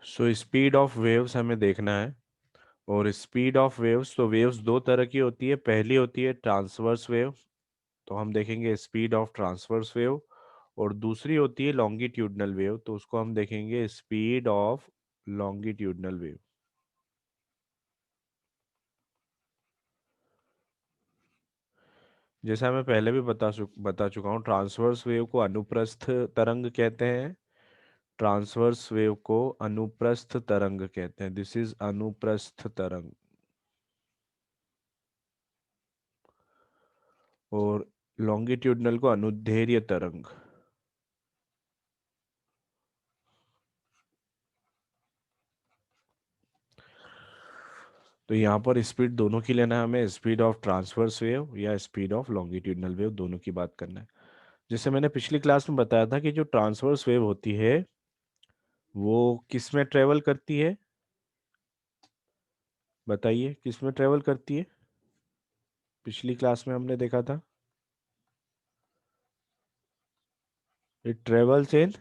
So speed of waves हमें देखना है। और स्पीड ऑफ वेव्स, तो वेव्स दो तरह की होती है। पहली होती है ट्रांसवर्स वेव, तो हम देखेंगे स्पीड ऑफ ट्रांसवर्स वेव। और दूसरी होती है लॉन्गिट्यूडनल वेव, तो उसको हम देखेंगे स्पीड ऑफ लॉन्गिट्यूडनल वेव। जैसा मैं पहले भी बता चुका हूँ, ट्रांसवर्स वेव को अनुप्रस्थ तरंग कहते हैं। ट्रांसवर्स वेव को अनुप्रस्थ तरंग कहते हैं। दिस इज अनुप्रस्थ तरंग। और लॉन्गिट्यूडनल को अनुदैर्ध्य तरंग। तो यहाँ पर स्पीड दोनों की लेना है हमें, स्पीड ऑफ ट्रांसवर्स वेव या स्पीड ऑफ लॉन्गिट्यूडनल वेव, दोनों की बात करना है। जैसे मैंने पिछली क्लास में बताया था कि जो ट्रांसवर्स वेव होती है वो किस में ट्रेवल करती है, बताइए किस में ट्रेवल करती है। पिछली क्लास में हमने देखा था it travels in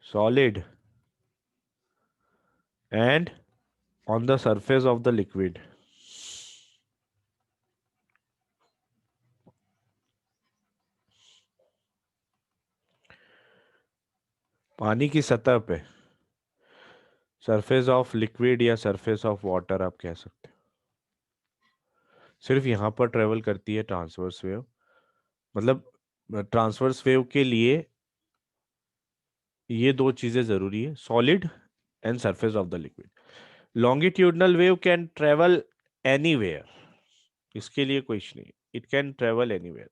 solid and on the surface of the liquid. पानी की सतह पे, सरफेस ऑफ लिक्विड या सरफेस ऑफ वाटर आप कह सकते हो। सिर्फ यहाँ पर ट्रेवल करती है ट्रांसवर्स वेव। मतलब ट्रांसवर्स वेव के लिए ये दो चीजें जरूरी है, solid and surface of the liquid. Longitudinal wave can travel anywhere, इसके लिए कुछ नहीं, it can travel anywhere.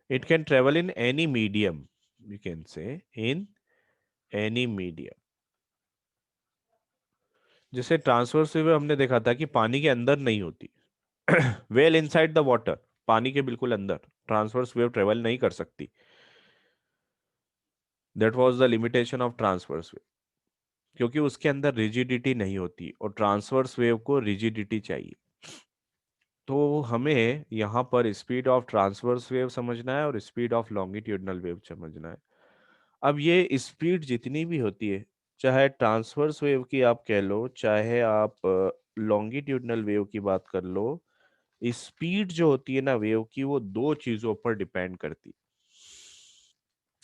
It can travel in any medium, you can say in any medium. जैसे ट्रांसवर्स वेव हमने देखा था कि पानी के अंदर नहीं होती, वेल इनसाइड द वाटर, पानी के बिल्कुल अंदर ट्रांसवर्स वेव ट्रेवल नहीं कर सकती। That was the limitation of transverse wave, क्योंकि उसके अंदर रिजिडिटी नहीं होती और ट्रांसवर्स वेव को रिजिडिटी चाहिए। तो हमें यहाँ पर स्पीड ऑफ ट्रांसवर्स वेव समझना है और स्पीड ऑफ लॉन्गिट्यूडनल वेव समझना है। अब ये स्पीड जितनी भी होती है, चाहे ट्रांसवर्स वेव की आप कह लो, चाहे आप लॉन्गिट्यूडनल वेव की बात कर लो, स्पीड जो होती है ना वेव की, वो दो चीजों पर डिपेंड करती है।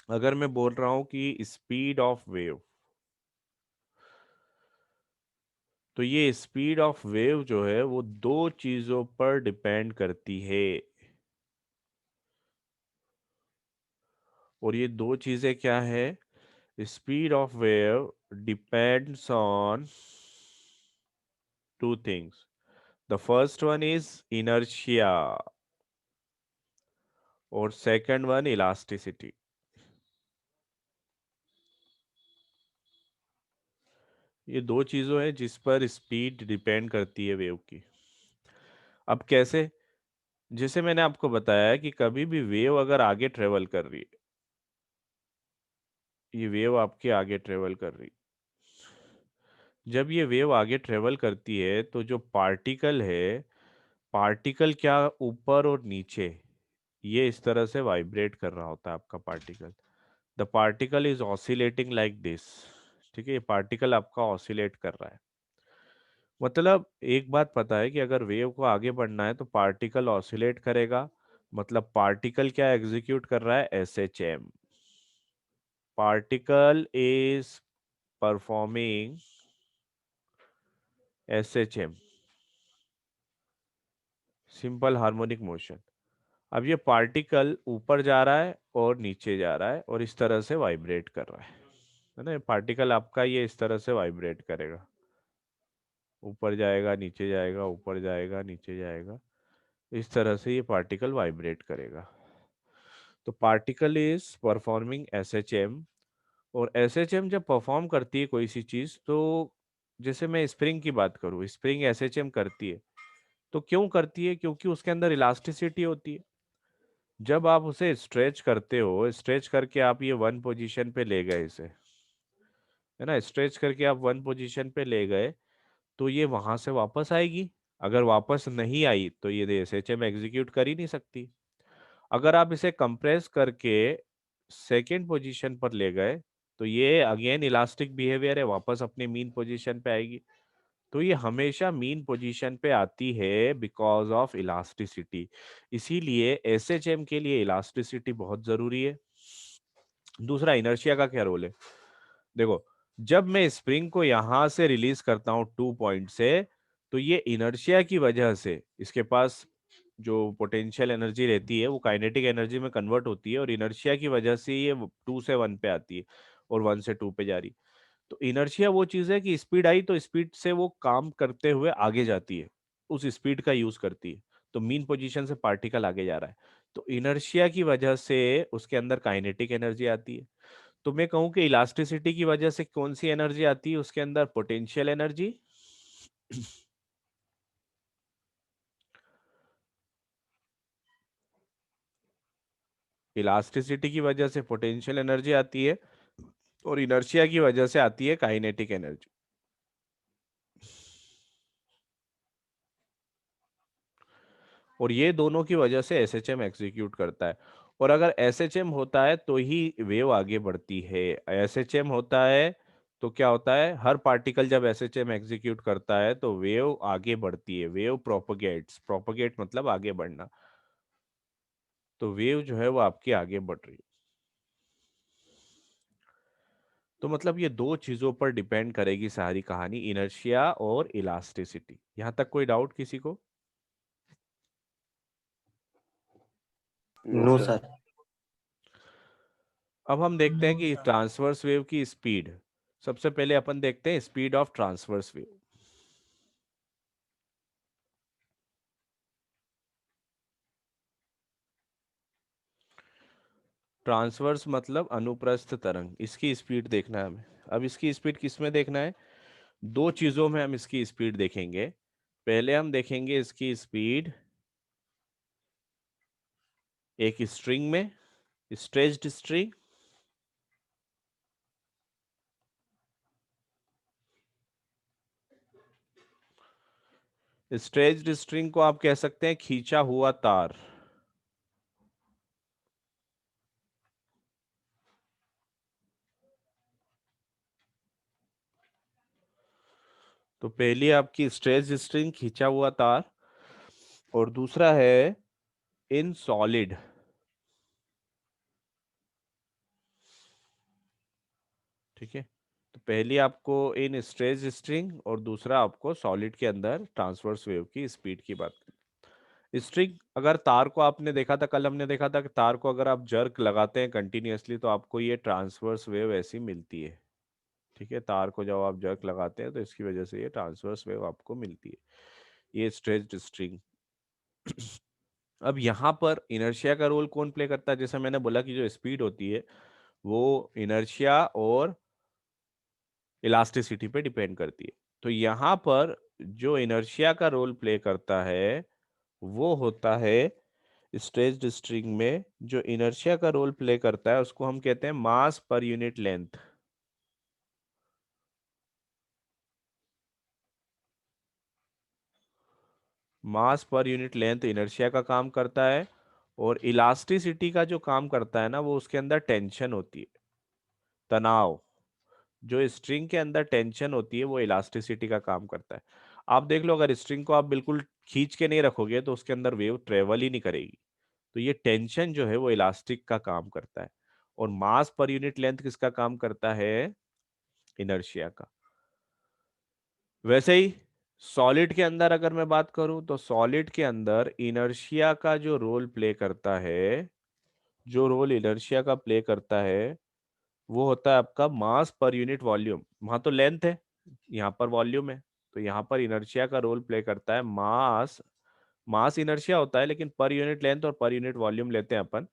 अगर मैं बोल रहा हूं कि स्पीड ऑफ वेव, तो ये स्पीड ऑफ वेव जो है वो दो चीजों पर डिपेंड करती है। और ये दो चीजें क्या है? Speed of wave depends on two things. The first one is inertia और second one elasticity. ये दो चीजों हैं जिस पर स्पीड डिपेंड करती है वेव की। अब कैसे? जैसे मैंने आपको बताया कि कभी भी वेव अगर आगे ट्रेवल कर रही है, ये वेव आपके आगे ट्रेवल कर रही, जब ये वेव आगे ट्रेवल करती है तो जो पार्टिकल है, पार्टिकल क्या ऊपर और नीचे, ये इस तरह से वाइब्रेट कर रहा होता है आपका particle. The particle is oscillating like this. ठीक है, ये पार्टिकल आपका ऑसिलेट कर रहा है। मतलब एक बात पता है कि अगर वेव को आगे बढ़ना है तो पार्टिकल ऑसिलेट करेगा। मतलब पार्टिकल क्या एग्जीक्यूट कर रहा है? SHM. Particle is performing SHM, simple harmonic motion. अब ये पार्टिकल ऊपर जा रहा है और नीचे जा रहा है और इस तरह से वाइब्रेट कर रहा है ना? पार्टिकल आपका ये इस तरह से वाइब्रेट करेगा, ऊपर जाएगा नीचे जाएगा, ऊपर जाएगा नीचे जाएगा, इस तरह से ये पार्टिकल वाइब्रेट करेगा। तो पार्टिकल इज परफॉर्मिंग एसएचएम। और एसएचएम जब परफॉर्म करती है कोई सी चीज, तो जैसे मैं स्प्रिंग की बात करूँ, स्प्रिंग एसएचएम करती है, तो क्यों करती है? क्योंकि उसके अंदर इलास्टिसिटी होती है। जब आप उसे स्ट्रेच करते हो, स्ट्रेच करके आप ये वन पोजीशन पे ले गए इसे, है ना, स्ट्रेच करके आप वन पोजीशन पे ले गए, तो ये वहां से वापस आएगी। अगर वापस नहीं आई तो ये एसएचएम एग्जीक्यूट कर ही नहीं सकती। अगर आप इसे कंप्रेस करके सेकेंड पोजीशन पर ले गए तो ये अगेन इलास्टिक बिहेवियर है, वापस अपने मीन पोजीशन पे आएगी। तो ये हमेशा मीन पोजीशन पे आती है बिकॉज ऑफ इलास्टिसिटी। इसीलिए एसएचएम के लिए इलास्टिसिटी बहुत जरूरी है। दूसरा, इनर्शिया का क्या रोल है? देखो, जब मैं स्प्रिंग को यहां से रिलीज करता हूं 2 पॉइंट से, तो ये इनर्शिया की वजह से इसके पास जो पोटेंशियल एनर्जी रहती है वो काइनेटिक एनर्जी में कन्वर्ट होती है, और इनर्शिया की वजह से ये 2 से 1 पे आती है और 1 से 2 पे जा रही। तो इनर्शिया वो चीज है कि स्पीड आई तो स्पीड से वो काम करते हुए आगे जाती है, उस स्पीड का यूज करती है। तो मीन पोजीशन से पार्टिकल आगे जा रहा है, तो इनर्शिया की वजह से उसके अंदर काइनेटिक एनर्जी आती है। तो मैं कहूं कि इलास्टिसिटी की वजह से कौन सी एनर्जी आती है उसके अंदर? Potential energy. इलास्टिसिटी की वजह से पोटेंशियल एनर्जी आती है, और इनर्शिया की वजह से आती है काइनेटिक एनर्जी। और ये दोनों की वजह से एसएचएम एग्जीक्यूट करता है। और अगर एसएचएम होता है तो ही वेव आगे बढ़ती है। एसएचएम होता है तो क्या होता है? हर पार्टिकल जब एसएचएम एग्जीक्यूट करता है तो वेव आगे बढ़ती है, वेव प्रोपगेट्स। प्रोपगेट मतलब आगे बढ़ना। तो वेव जो है वो आपकी आगे बढ़ रही है। तो मतलब ये दो चीजों पर डिपेंड करेगी सारी कहानी, इनर्शिया और इलास्टिसिटी। यहां तक कोई डाउट किसी को? No sir. अब हम देखते हैं कि ट्रांसवर्स वेव की स्पीड। सबसे पहले अपन देखते हैं speed of transverse wave. Transverse मतलब अनुप्रस्थ तरंग, इसकी स्पीड देखना है हमें। अब इसकी स्पीड किस में देखना है? दो चीजों में हम इसकी स्पीड देखेंगे। पहले हम देखेंगे इसकी स्पीड एक स्ट्रिंग में, स्ट्रेच्ड स्ट्रिंग। स्ट्रेच्ड स्ट्रिंग को आप कह सकते हैं खींचा हुआ तार। तो पहली आपकी स्ट्रेच्ड स्ट्रिंग, खींचा हुआ तार। और दूसरा है इन सॉलिड। ठीक है। तो पहली आपको इन स्ट्रेच स्ट्रिंग और दूसरा आपको सॉलिड के अंदर ट्रांसवर्स वेव की स्पीड की बात करें। स्ट्रिंग, अगर तार को आपने देखा था, कल हमने देखा था कि तार को अगर आप जर्क लगाते हैं कंटिन्यूअसली तो आपको ये ट्रांसवर्स वेव ऐसी मिलती है। ठीक है, तार को जब आप जर्क लगाते हैं तो इसकी वजह से ये ट्रांसवर्स वेव आपको मिलती है, ये स्ट्रेच्ड स्ट्रिंग। अब यहाँ पर इनर्शिया का रोल कौन प्ले करता है? जैसे मैंने बोला कि जो स्पीड होती है वो इनर्शिया और इलास्टिसिटी पे डिपेंड करती है। तो यहाँ पर जो इनर्शिया का रोल प्ले करता है वो होता है स्ट्रेच्ड स्ट्रिंग में। जो इनर्शिया का रोल प्ले करता है उसको हम कहते हैं मास पर यूनिट लेंथ। मास पर यूनिट लेंथ इनर्शिया का काम करता है। और इलास्टिसिटी का जो काम करता है ना, वो उसके अंदर टेंशन होती है, तनाव। जो स्ट्रिंग के अंदर टेंशन होती है वो इलास्टिसिटी का काम करता है। आप देख लो, अगर स्ट्रिंग को आप बिल्कुल खींच के नहीं रखोगे तो उसके अंदर वेव ट्रेवल ही नहीं करेगी। तो ये टेंशन जो है वो इलास्टिक का काम करता है। और मास पर यूनिट लेंथ किसका काम करता है? इनर्शिया का। वैसे ही सॉलिड के अंदर अगर मैं बात करूं तो सॉलिड के अंदर इनर्शिया का जो रोल प्ले करता है, जो रोल इनर्शिया का प्ले करता है वो होता है आपका मास पर यूनिट वॉल्यूम। वहां तो लेंथ है, यहाँ पर वॉल्यूम है। तो यहाँ पर इनर्शिया का रोल प्ले करता है मास। मास इनर्शिया होता है लेकिन पर यूनिट लेंथ और पर यूनिट वॉल्यूम लेते हैं अपन,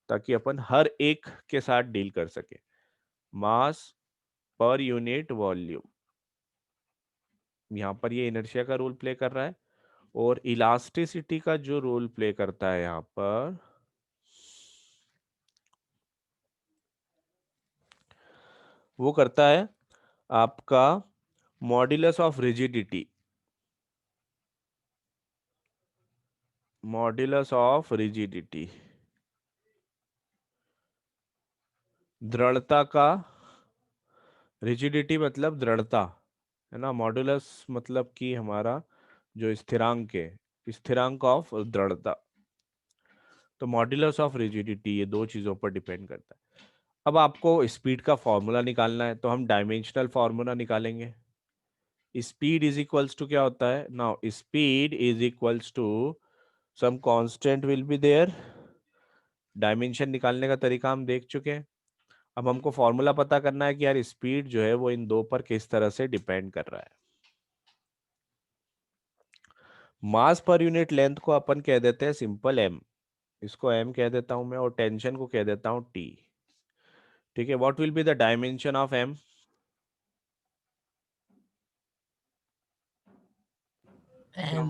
ताकि अपन हर एक के साथ डील कर सके। मास पर यूनिट वॉल्यूम, यहाँ पर ये इनर्शिया का रोल प्ले कर रहा है। और इलास्टिसिटी का जो रोल प्ले करता है यहाँ पर, वो करता है आपका modulus of rigidity. Modulus of rigidity. दृढ़ता का, रिजिडिटी मतलब दृढ़ता, है ना, मॉडुलस मतलब कि हमारा जो स्थिरांक है, स्थिरांक ऑफ दृढ़ता। तो मॉड्यूलस ऑफ रिजिडिटी ये दो चीज़ों पर डिपेंड करता है। अब आपको स्पीड का फॉर्मूला निकालना है, तो हम डायमेंशनल फॉर्मूला निकालेंगे। स्पीड इज इक्वल्स टू क्या होता है, now speed is equals to some constant will be there. Dimension निकालने का तरीका हम देख चुके हैं। अब हमको फॉर्मूला पता करना है कि यार स्पीड जो है वो इन दो पर किस तरह से डिपेंड कर रहा है। मास पर यूनिट लेंथ को अपन कह देते हैं सिंपल एम, इसको एम कह देता हूं मैं, और टेंशन को कह देता हूं टी। ठीक है, what will be the dimension of M? क्या? एम,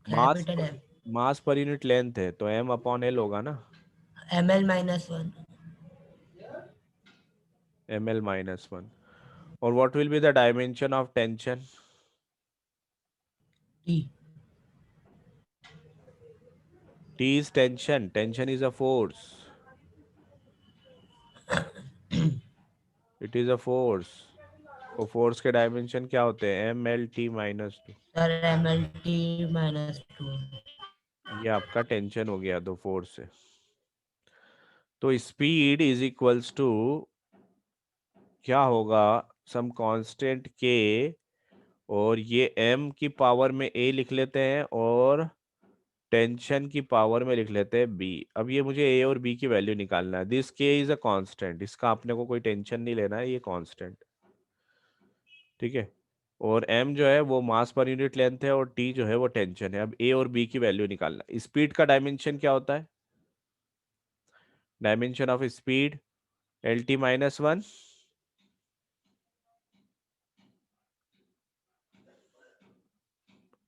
मास कैपिटल पर, M. Mass per unit length है तो एम अपॉन एल होगा ना, ml-1। M L minus one. और what will be the dimension of tension? T. T is tension, tension is a force, it is a force. और force के dimension क्या होते हैं, M L T minus two. Sir ml-2। ये आपका tension हो गया दो फोर्स से। तो स्पीड इज इक्वल्स टू क्या होगा, सम कांस्टेंट के, और ये m की पावर में a लिख लेते हैं और टेंशन की पावर में लिख लेते हैं b। अब ये मुझे a और b की वैल्यू निकालना है। This k is a constant, इसका आपने को कोई टेंशन नहीं लेना है, ये कांस्टेंट। ठीक है, और m जो है वो मास पर यूनिट लेंथ है और t जो है वो टेंशन है। अब a और b की वैल्यू निकालना है। स्पीड का डायमेंशन क्या होता है, dimension of speed L T minus one.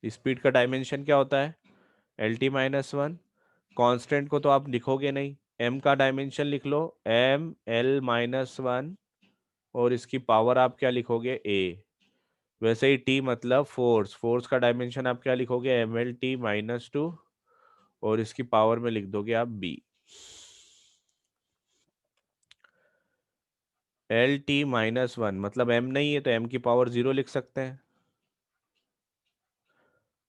Speed का डायमेंशन क्या होता है, L T minus one. Constant को तो आप लिखोगे नहीं, एम का डायमेंशन लिख लो, एम एल माइनस वन, और इसकी पावर आप क्या लिखोगे, ए। वैसे ही टी मतलब फोर्स, फोर्स का डायमेंशन आप क्या लिखोगे, M L T minus two, और इसकी पावर में लिख दोगे आप B. L T minus one मतलब एम नहीं है तो एम की पावर जीरो लिख सकते हैं।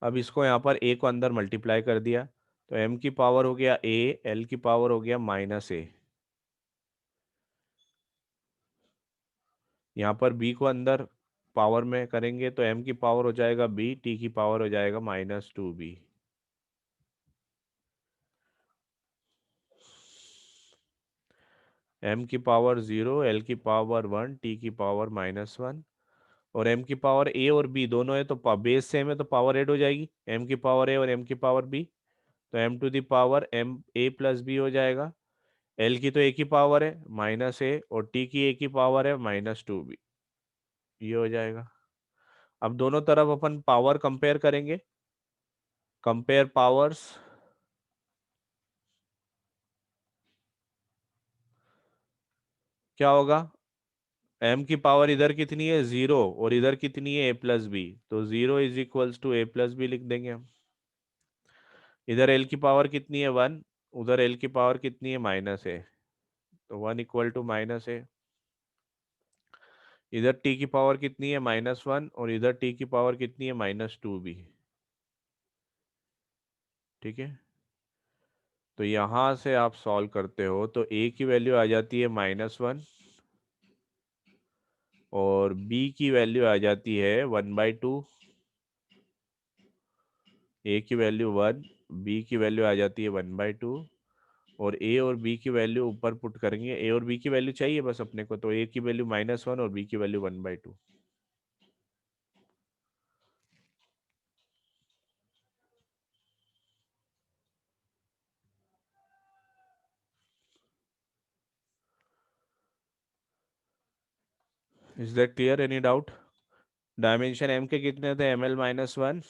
अब इसको यहाँ पर ए को अंदर मल्टीप्लाई कर दिया तो एम की पावर हो गया ए, एल की पावर हो गया माइनस ए। यहाँ पर बी को अंदर पावर में करेंगे तो एम की पावर हो जाएगा बी, टी की पावर हो जाएगा माइनस टू बी। एम की पावर जीरो, एल की पावर वन, टी की पावर माइनस वन, और एम की पावर ए और बी दोनों है तो बेस सेम है तो पावर ऐड हो जाएगी, एम की पावर ए और एम की पावर बी, तो M to the power M A plus B हो जाएगा। एल की तो ए की पावर है माइनस ए, और टी की ए की पावर है माइनस टू बी, ये हो जाएगा। अब दोनों तरफ अपन पावर कंपेयर करेंगे, कंपेयर पावर्स। क्या होगा, एम की पावर इधर कितनी है जीरो, और इधर कितनी है ए प्लस बी, तो zero is equals to A plus B लिख देंगे हम। इधर एल की पावर कितनी है वन, उधर एल की पावर कितनी है माइनस है, तो वन इक्वल टू माइनस है। इधर टी की पावर कितनी है माइनस वन, और इधर टी की पावर कितनी है माइनस टू भी। ठीक है, तो यहां से आप सॉल्व करते हो तो ए की वैल्यू आ जाती है माइनस वन, और बी की वैल्यू आ जाती है वन बाई टू। ए की वैल्यू वन, बी की वैल्यू आ जाती है वन बाई टू, और ए और बी की वैल्यू ऊपर पुट करेंगे, ए और बी की वैल्यू चाहिए बस अपने को, तो ए की वैल्यू माइनस वन और बी की value one by two. Is that clear, any doubt? Dimension M के कितने थे, एम एल माइनस वन,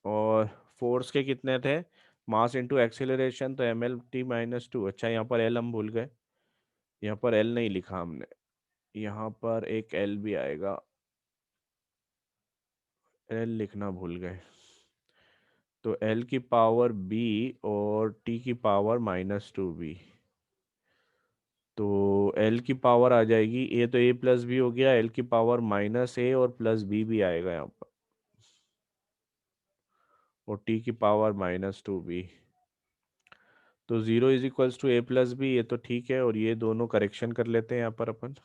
और फोर्स के कितने थे, मास इंटू एक्सेलरेशन, तो M L T minus two. अच्छा यहाँ पर एल हम भूल गए, यहाँ पर एल नहीं लिखा हमने, यहाँ पर एक एल भी आएगा, एल लिखना भूल गए। तो एल की पावर बी और टी की पावर माइनस टू बी, तो एल की पावर आ जाएगी, ए तो ए प्लस बी हो गया, एल की पावर माइनस ए और प्लस बी भी आएगा यहाँ पर, और टी की पावर -2b। तो 0 is equals to A plus B, ये तो ठीक है, और ये दोनों करेक्शन कर लेते हैं यहाँ पर अपन।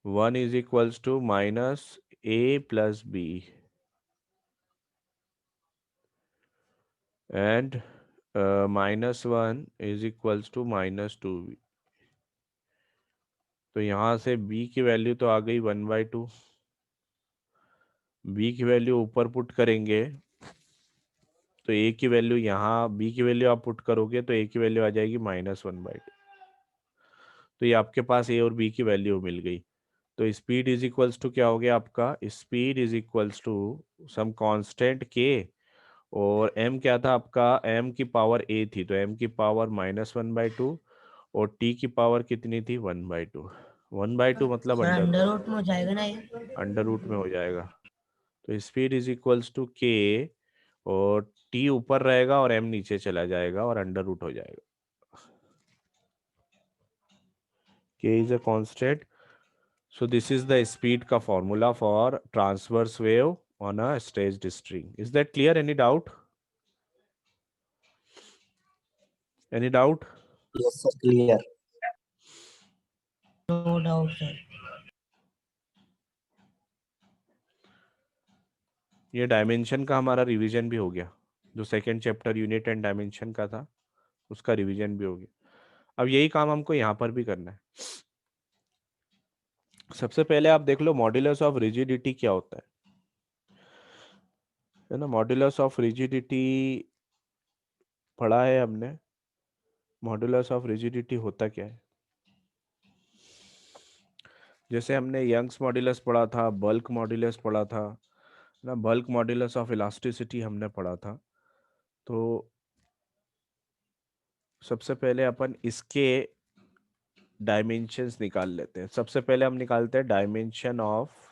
One is equals to minus a plus b and -1 is equals to -2b। तो यहाँ से b की वैल्यू तो आ गई 1/2, b की वैल्यू ऊपर पुट करेंगे तो a की वैल्यू यहाँ, b की वैल्यू आप पुट करोगे तो a की वैल्यू आ जाएगी -1/2। तो ये आपके पास a और b की वैल्यू मिल गई। तो स्पीड इज इक्वल्स टू क्या हो गया आपका, speed is equals to some constant k, और m क्या था आपका, m की पावर a थी तो m की पावर -1/2, और t की पावर कितनी थी, 1/2। 1/2 मतलब सर अंडर, अंडर रूट में हो जाएगा ना ये? अंडर रूट में हो जाएगा। तो speed is equals to k, और t ऊपर रहेगा और m नीचे चला जाएगा और अंडर रूट हो जाएगा। k is a constant, so this is the speed का formula for transverse wave on a stretched string. Is that clear? Any doubt? Any doubt? Yes, sir. Clear. No doubt sir. ये dimension का हमारा revision भी हो गया, जो second chapter unit and dimension का था उसका रिवीजन भी हो गया। अब यही काम हमको यहाँ पर भी करना है। सबसे पहले आप देख लो मॉड्यूलस ऑफ रिजिडिटी क्या होता है ना। मॉड्यूलस ऑफ रिजिडिटी पढ़ा है हमने। मॉड्यूलस ऑफ रिजिडिटी होता क्या है, जैसे हमने यंग्स मॉड्यूलस पढ़ा था, बल्क मॉड्यूलस पढ़ा था ना, बल्क मॉड्यूलस ऑफ इलास्टिसिटी हमने पढ़ा था। तो सबसे पहले अपन इसके डायमेंशंस निकाल लेते हैं। सबसे पहले हम निकालते हैं dimension of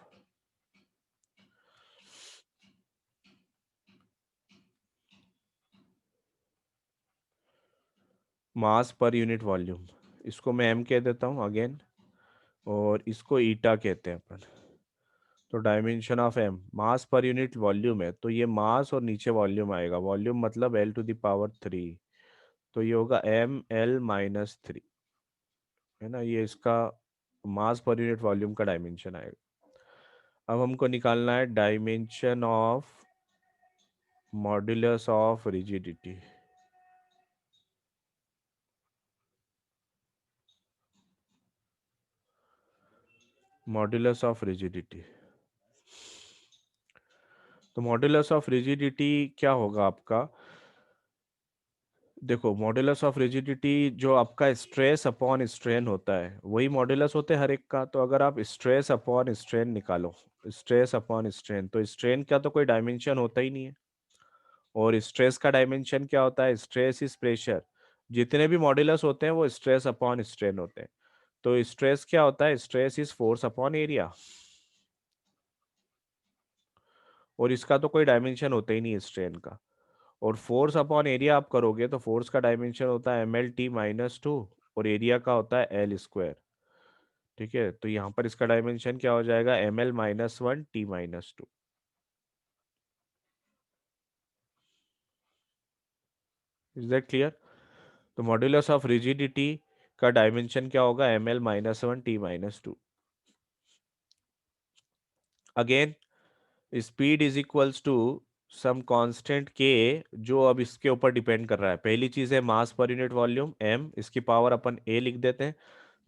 mass per unit volume, इसको मैं m कह देता हूँ अगेन, और इसको ईटा कहते हैं अपन। तो dimension of m mass per unit volume है, तो ये मास और नीचे वॉल्यूम आएगा, वॉल्यूम मतलब L⁻3, तो ये होगा ml-3, है ना। ये इसका मास पर यूनिट वॉल्यूम का डायमेंशन आएगा। अब हमको निकालना है dimension of modulus of rigidity. Modulus of rigidity, तो मॉड्यूलस ऑफ रिजिडिटी क्या होगा आपका, देखो मॉड्यूलस ऑफ रिजिडिटी जो आपका स्ट्रेस अपॉन स्ट्रेन होता है वही मॉड्यूलस होते हैं हर एक का। तो अगर आप स्ट्रेस अपॉन स्ट्रेन निकालो, स्ट्रेस अपॉन स्ट्रेन, तो स्ट्रेन का तो कोई डायमेंशन होता ही नहीं है, और स्ट्रेस का डायमेंशन क्या होता है, स्ट्रेस इज प्रेशर। जितने भी मॉड्यूलस होते हैं वो स्ट्रेस अपॉन स्ट्रेन होते हैं। तो स्ट्रेस क्या होता है, stress is force upon area, और इसका तो कोई डायमेंशन होता ही नहीं है स्ट्रेन का। और फोर्स अपॉन एरिया आप करोगे तो फोर्स का डायमेंशन होता है ml/t-2, और एरिया का होता है L²। ठीक है, तो यहाँ पर इसका डायमेंशन क्या हो जाएगा, ml-1 t-2। Is that clear. तो मॉड्यूलस ऑफ रिजिडिटी का डायमेंशन क्या होगा, ml-1 t-2। Again speed is equals to some constant k, जो अब इसके ऊपर डिपेंड कर रहा है। पहली चीज है मास पर यूनिट वॉल्यूम m, इसकी पावर अपन a लिख देते हैं।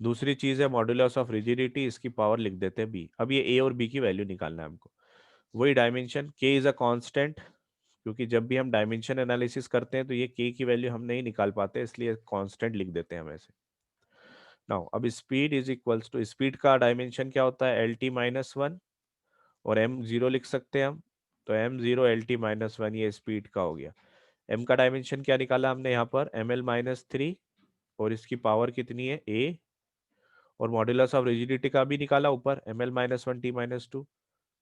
दूसरी चीज है मॉड्यूलस ऑफ रिजिडिटी, इसकी पावर लिख देते हैं b। अब ये a और b की वैल्यू निकालना है हमको। वही dimension k is a constant, क्योंकि जब भी हम डायमेंशन एनालिसिस करते हैं तो ये k की वैल्यू हम नहीं निकाल पाते, इसलिए कांस्टेंट लिख देते हैं हम ऐसे। नाउ अब speed is equals to, speed का डायमेंशन क्या होता है, LT-1, और m0 लिख सकते हैं हम। तो m0 LT-1 ये स्पीड का हो गया। m का डायमेंशन क्या निकाला हमने यहाँ पर, ml-3, और इसकी पावर कितनी है a, और मॉड्यूलस ऑफ रिजिडिटी का भी निकाला ऊपर ml-1 t-2।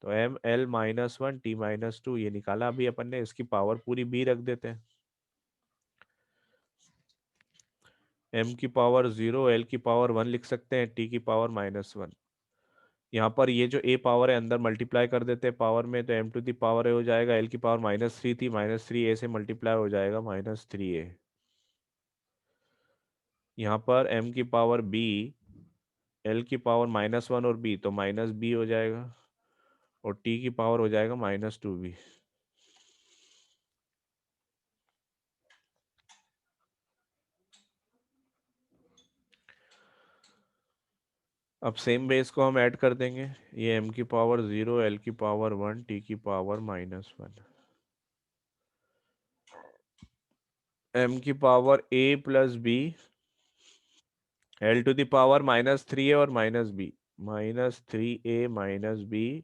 तो एम एल -1 T-2 ये निकाला अभी अपन ने, इसकी पावर पूरी b रख देते हैं। m की पावर 0, l की पावर 1 लिख सकते हैं, t की पावर -1। यहाँ पर ये जो a पावर है अंदर मल्टीप्लाई कर देते हैं पावर में, तो m⁴ हो जाएगा, l की पावर -3 थी, -3a से मल्टीप्लाई हो जाएगा -3a। यहाँ पर m की पावर b, l की पावर -1 और b, तो -b हो जाएगा, और t की पावर हो जाएगा -2b। अब सेम बेस को हम ऐड कर देंगे, ये m की पावर 0, l की पावर 1, t की पावर -1। m की power a plus b, l⁴ -3a और -b, -3a -b,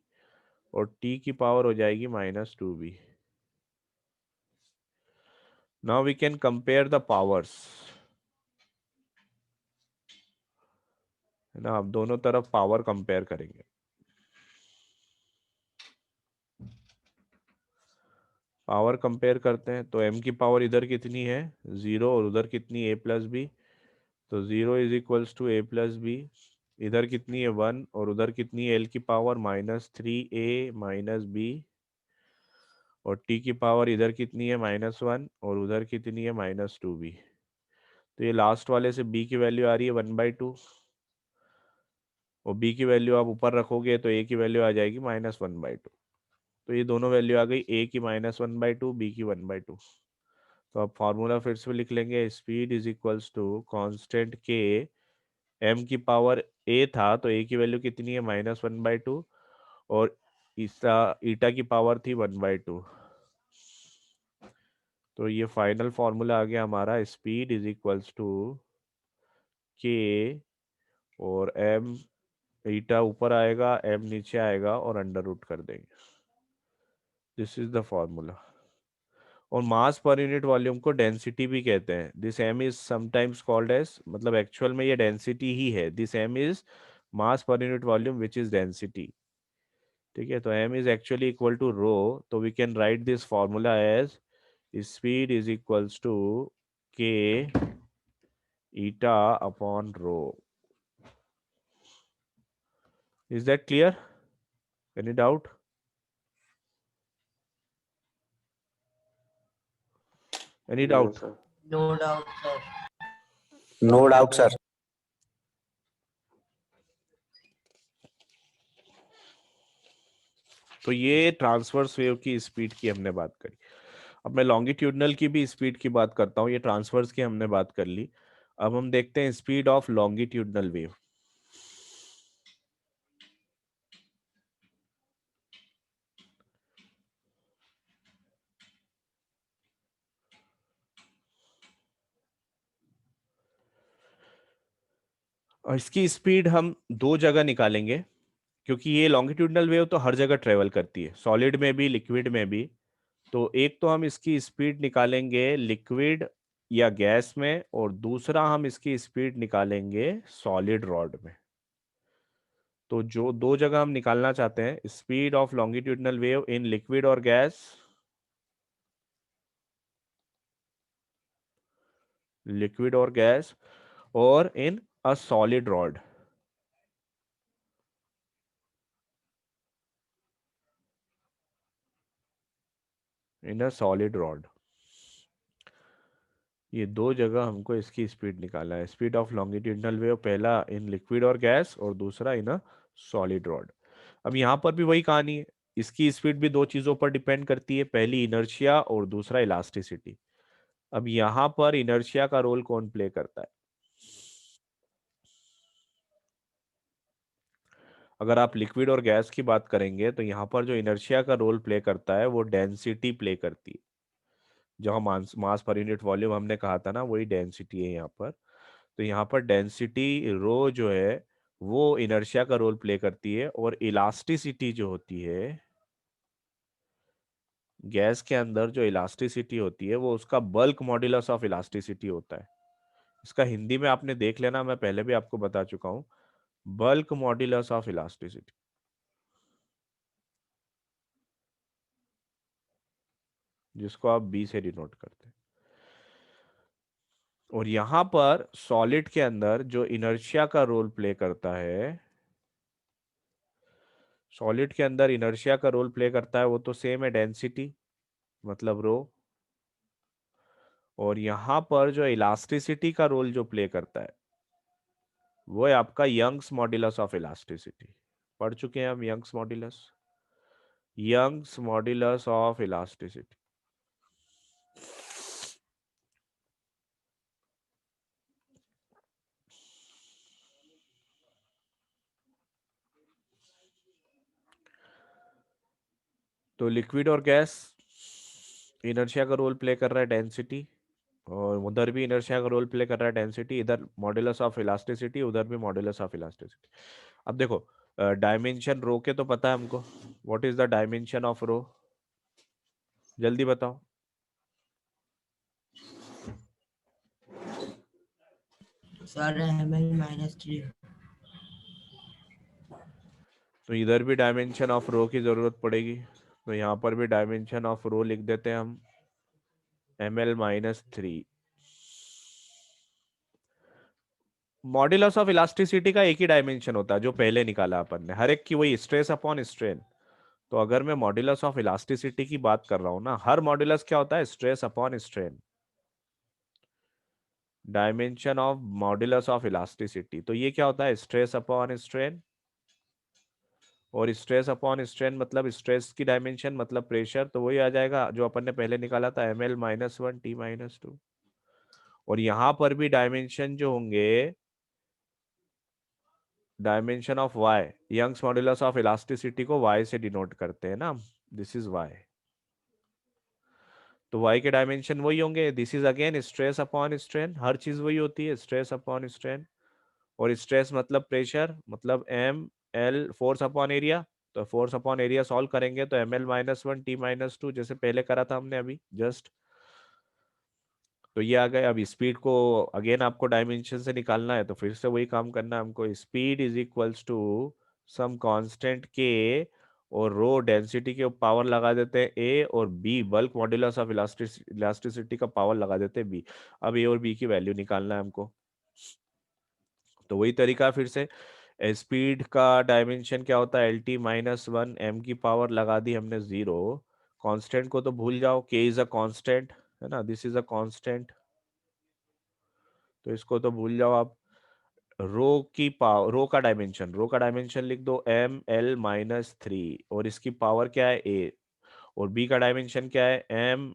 और t की पावर हो जाएगी -2b। Now we can compare the powers, है ना। अब दोनों तरफ पावर कंपेयर करेंगे। पावर कंपेयर करते हैं, तो m की पावर इधर कितनी है 0, और उधर कितनी a प्लस बी, तो 0 is equals to a plus B. इधर कितनी है 1, और उधर कितनी है l की पावर -3a -b, और t की पावर इधर कितनी है -1, और उधर कितनी है -2b। तो ये लास्ट वाले से b की वैल्यू आ रही है 1/2, और b की वैल्यू आप ऊपर रखोगे तो a की वैल्यू आ जाएगी -1/2। तो ये दोनों वैल्यू आ गई, a की -1/2, b की 1/2। तो अब फॉर्मूला फिर से लिख लेंगे, speed is equals to constant के, m की पावर a था तो a की वैल्यू कितनी है -1/2, और ईटा ईटा की पावर थी 1/2। तो ये फाइनल फॉर्मूला आ गया हमारा, स्पीड इज इक्वल्स टू के, और m, ईटा ऊपर आएगा, m नीचे आएगा, और अंडर रूट कर देंगे। This is the formula. और मास पर यूनिट वॉल्यूम को डेंसिटी भी कहते हैं। This M is sometimes called as, मतलब एक्चुअल में ये डेंसिटी ही है। This M is mass per unit volume which is density. ठीक है, तो M is actually equal to rho, तो we can write this formula as speed is equals to K eta upon rho. Is that clear? Any doubt? Any No, doubt? sir. No doubt, sir. No doubt, sir. तो ये transverse wave की speed की हमने बात करी। अब मैं longitudinal की भी स्पीड की बात करता हूँ। ये ट्रांसवर्स की हमने बात कर ली, अब हम देखते हैं स्पीड ऑफ लॉन्गिट्यूडनल वेव। और इसकी स्पीड हम दो जगह निकालेंगे, क्योंकि ये लॉन्गिट्यूडनल वेव तो हर जगह ट्रेवल करती है, सॉलिड में भी लिक्विड में भी। तो एक तो हम इसकी स्पीड निकालेंगे लिक्विड या गैस में, और दूसरा हम इसकी स्पीड निकालेंगे सॉलिड रॉड में। तो जो दो जगह हम निकालना चाहते हैं, speed of longitudinal wave in liquid और गैस, लिक्विड और गैस, और in a solid rod, in a solid rod. ये दो जगह हमको इसकी स्पीड निकालना है, स्पीड ऑफ लॉन्गिट्यूडनल वेव, पहला इन लिक्विड और गैस, और दूसरा इन अ सॉलिड रॉड। अब यहाँ पर भी वही कहानी है, इसकी स्पीड भी दो चीजों पर डिपेंड करती है, पहली इनर्शिया और दूसरा इलास्टिसिटी। अब यहाँ पर इनर्शिया का रोल कौन प्ले करता है? अगर आप लिक्विड और गैस की बात करेंगे तो यहाँ पर जो इनर्शिया का रोल प्ले करता है वो डेंसिटी प्ले करती है। जहाँ मास पर यूनिट वॉल्यूम हमने कहा था ना, वही डेंसिटी है यहाँ पर। तो यहाँ पर डेंसिटी रो जो है वो इनर्शिया का रोल प्ले करती है, और इलास्टिसिटी जो होती है गैस के अंदर, जो इलास्टिसिटी होती है वो उसका बल्क मॉड्यूलस ऑफ इलास्टिसिटी होता है। इसका हिंदी में आपने देख लेना, मैं पहले भी आपको बता चुका हूँ, बल्क मॉड्यूलस ऑफ इलास्टिसिटी। जिसको आप बी से डिनोट करते हैं। और यहां पर सॉलिड के अंदर जो इनर्शिया का रोल प्ले करता है, सॉलिड के अंदर इनर्शिया का रोल प्ले करता है वो तो सेम है, डेंसिटी मतलब रो। और यहां पर जो इलास्टिसिटी का रोल जो प्ले करता है वो है आपका यंग्स मॉड्यूलस ऑफ इलास्टिसिटी। पढ़ चुके हैं हम Young's modulus, Young's modulus of elasticity. तो लिक्विड और गैस, इनर्शिया का रोल प्ले कर रहा है डेंसिटी, और उधर भी इनर्शिया का रोल प्ले कर रहा है डेंसिटी, इधर मॉड्यूलस ऑफ इलास्टिसिटी, उधर भी मॉड्यूलस ऑफ इलास्टिसिटी। अब देखो डायमेंशन रो के तो पता है हमको, what is the dimension of rho, जल्दी बताओ। Sir ml-3। तो इधर भी डायमेंशन ऑफ रो की जरूरत पड़ेगी, तो यहाँ पर भी डायमेंशन ऑफ रो लिख देते हैं हम ml-3। मॉड्यूलस ऑफ इलास्टिसिटी का एक ही डायमेंशन होता है जो पहले निकाला अपन ने, हर एक की वही, स्ट्रेस अपॉन स्ट्रेन। तो अगर मैं मॉड्यूलस ऑफ इलास्टिसिटी की बात कर रहा हूं ना, हर मॉड्यूलस क्या होता है, stress upon strain, dimension of modulus of elasticity. तो ये क्या होता है, स्ट्रेस अपॉन स्ट्रेन, और स्ट्रेस अपॉन स्ट्रेन मतलब स्ट्रेस की डायमेंशन मतलब प्रेशर, तो वही आ जाएगा जो अपन ने पहले निकाला था ml-1 T-2। और यहां पर भी डायमेंशन जो होंगे, dimension of y, Young's modulus of elasticity को y से डिनोट करते हैं ना, दिस इज y। तो y के डायमेंशन वही होंगे, this is again stress upon strain, हर चीज वही होती है, स्ट्रेस अपॉन स्ट्रेन। और स्ट्रेस मतलब प्रेशर, मतलब M L force upon area, तो फोर्स अपॉन एरिया सॉल्व करेंगे तो ml-1 T-2, जैसे पहले करा था हमने अभी जस्ट। तो ये आ गए। अब स्पीड को अगेन आपको डायमेंशन से निकालना है, तो फिर से वही काम करना है हमको, speed is equals to some constant के, और रो डेंसिटी के पावर लगा देते हैं ए, और B bulk modulus of elasticity का पावर लगा देते हैं बी। अब ए और बी की वैल्यू निकालना है हमको, तो वही तरीका है फिर से। स्पीड का डायमेंशन क्या होता है, LT-1, m की पावर लगा दी हमने 0। कांस्टेंट को तो भूल जाओ, k इज अ कांस्टेंट, है ना, दिस इज अ कांस्टेंट, तो इसको तो भूल जाओ आप। रो की पावर, रो का डायमेंशन लिख दो ml-3, और इसकी पावर क्या है a, और b का डायमेंशन क्या है m,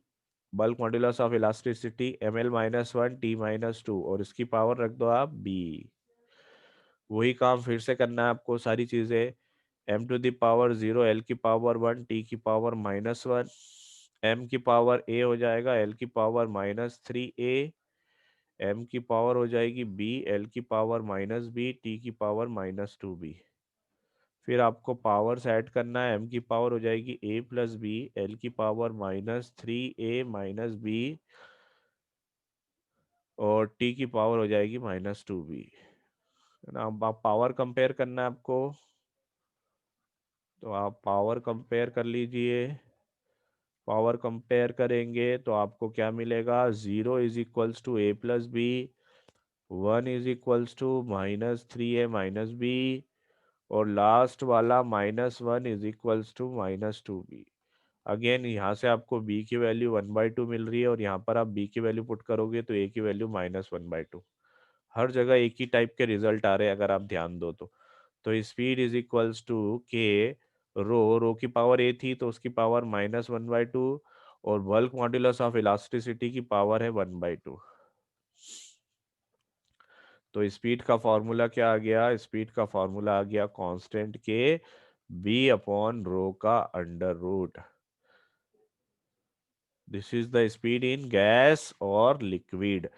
bulk modulus of elasticity ml-1 T-2, और इसकी पावर रख दो आप b। वही काम फिर से करना है आपको, सारी चीजें m⁻0, l की पावर 1, t की पावर -1, m की पावर a हो जाएगा, l की पावर -3a, m की पावर हो जाएगी b, l की पावर -b, t की पावर -2b। फिर आपको पावर्स ऐड करना है, m की पावर हो जाएगी a प्लस b, l की पावर -3a -b, और t की पावर हो जाएगी -2b, है ना। अब आप पावर कंपेयर करना है आपको, तो आप पावर कंपेयर कर लीजिए। पावर कंपेयर करेंगे तो आपको क्या मिलेगा, 0 is equals to a plus B, 1 is equals to -3a -b, और लास्ट वाला -1 is equals to -2b। Again यहाँ से आपको b की वैल्यू 1/2 मिल रही है, और यहाँ पर आप b की वैल्यू पुट करोगे तो a की वैल्यू -1/2। हर जगह एक ही टाइप के रिजल्ट आ रहे हैं अगर आप ध्यान दो तो स्पीड इज इक्वल्स टू के, रो की पावर ए थी तो उसकी पावर -1/2, और बल्क मॉड्यूलस ऑफ इलास्टिसिटी की पावर है 1/2। तो स्पीड का फॉर्मूला क्या आ गया, स्पीड का फॉर्मूला आ गया कांस्टेंट के बी अपॉन रो का under root. This is the speed in gas और लिक्विड।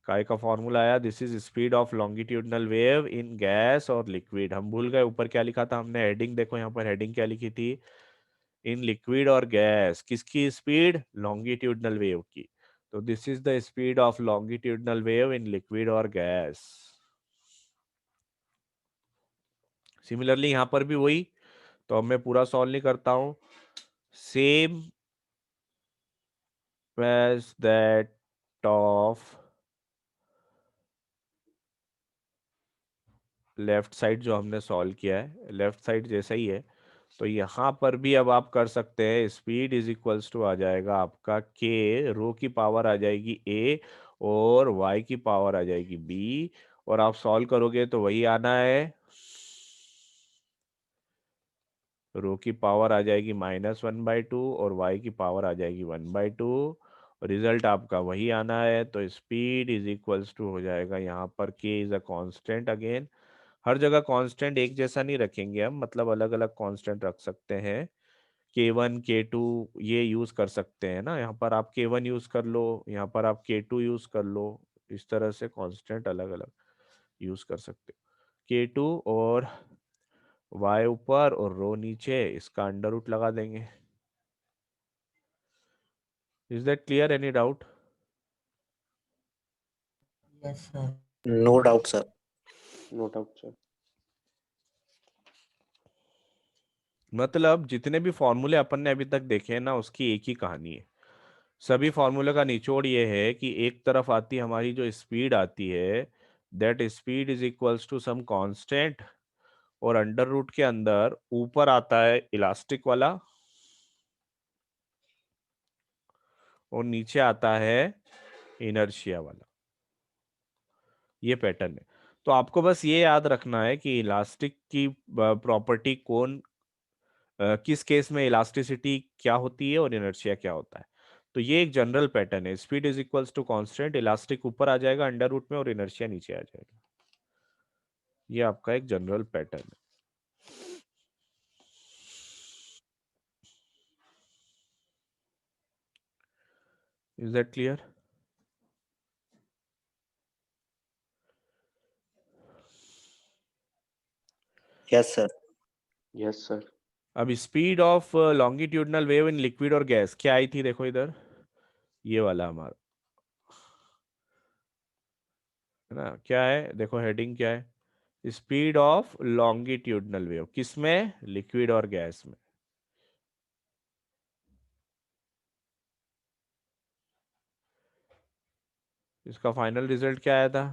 काय का फॉर्मूला आया, this is speed of longitudinal wave in gas और लिक्विड। हम भूल गए ऊपर क्या लिखा था हमने, हेडिंग देखो यहाँ पर, हेडिंग क्या लिखी थी, इन लिक्विड और गैस किसकी स्पीड, लॉन्गिट्यूडनल वेव की। तो this is the speed of longitudinal wave in liquid और गैस। सिमिलरली यहाँ पर भी वही, तो अब मैं पूरा सॉल्व नहीं करता हूं, same as that of left side जो हमने सॉल्व किया है, लेफ्ट साइड जैसा ही है, तो यहाँ पर भी अब आप कर सकते हैं। स्पीड इज इक्वल्स टू आ जाएगा आपका के, रो की पावर आ जाएगी ए और वाई की पावर आ जाएगी बी, और आप सॉल्व करोगे तो वही आना है। रो की पावर आ जाएगी -1/2 और y की पावर आ जाएगी 1/2, रिजल्ट आपका वही आना है। तो स्पीड इज इक्वल्स टू हो जाएगा यहाँ पर k is a constant. Again हर जगह कांस्टेंट एक जैसा नहीं रखेंगे हम, मतलब अलग अलग कांस्टेंट रख सकते हैं। k1 k2 ये यूज कर सकते हैं ना, यहाँ पर आप k1 यूज कर लो, यहाँ पर आप k2 यूज कर लो, इस तरह से कांस्टेंट अलग अलग यूज कर सकते हो। k2 और y ऊपर और रो नीचे, इसका अंडर रूट लगा देंगे। Is that clear? Any doubt? Yes, sir. No doubt, sir. No doubt sir. मतलब जितने भी फॉर्मूले अपन ने अभी तक देखे हैं ना, उसकी एक ही कहानी है। सभी फॉर्मूले का निचोड़ ये है कि एक तरफ आती है हमारी जो स्पीड आती है, that speed is equals to some constant, और अंडर रूट के अंदर ऊपर आता है इलास्टिक वाला और नीचे आता है इनर्शिया वाला। ये पैटर्न है। तो आपको बस ये याद रखना है कि इलास्टिक की प्रॉपर्टी किस केस में इलास्टिसिटी क्या होती है और इनर्शिया क्या होता है। तो ये एक जनरल पैटर्न है। Speed is equals to constant, elastic ऊपर आ जाएगा अंडर रूट में और इनर्शिया नीचे आ जाएगा। ये आपका एक जनरल पैटर्न है। Is that clear? Yes, sir. Yes sir. अब speed of longitudinal wave in liquid और गैस क्या आई थी, देखो इधर, ये वाला हमारा है ना, क्या है देखो, हेडिंग क्या है, स्पीड ऑफ लॉन्गिट्यूडनल वेव, किसमें, लिक्विड और गैस में। इसका फाइनल रिजल्ट क्या आया था,